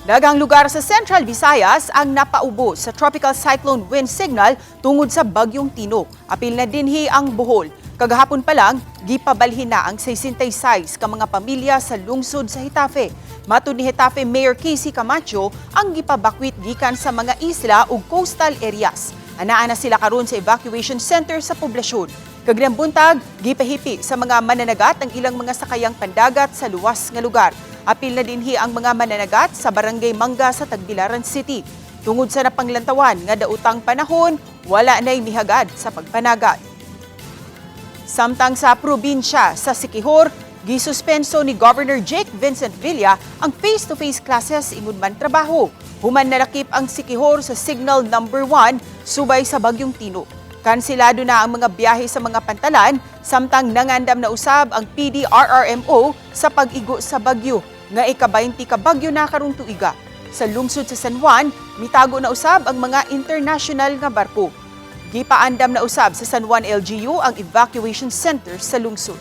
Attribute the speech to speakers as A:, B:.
A: Daghang lugar sa Central Visayas ang napaubo sa tropical cyclone wind signal tungod sa bagyong Tino. Apil na dinhi ang Bohol. Kagahapon pa lang, gipabalhin na ang 66 ka mga pamilya sa lungsod sa Hitafe. Matud ni Hitafe Mayor Casey Camacho, ang gipabakwit gikan sa mga isla ug coastal areas. Anaa na sila karon sa evacuation center sa poblasyon. Kagnang buntag, gipahipi sa mga mananagat ang ilang mga sakayang pandagat sa luwas nga lugar. Apil na dinhi ang mga mananagat sa Barangay Mangga sa Tagbilaran City. Tungod sa napanglantawan nga dautang panahon, wala na'y mihagad sa pagpanagat. Samtang sa probinsya sa Siquijor, gisuspenso ni Governor Jake Vincent Villa ang face-to-face classes imod man trabaho. Human narakip ang Siquijor sa Signal number 1 subay sa bagyong Tino. Kansilado na ang mga biyahe sa mga pantalan, samtang nangandam na usab ang PDRRMO sa pag-igo sa bagyo, nga ika-20 ka bagyo na karong tuiga. Sa lungsod sa San Juan, mitago na usab ang mga international nga barko. Gipaandam na usab sa San Juan LGU ang evacuation center sa lungsod.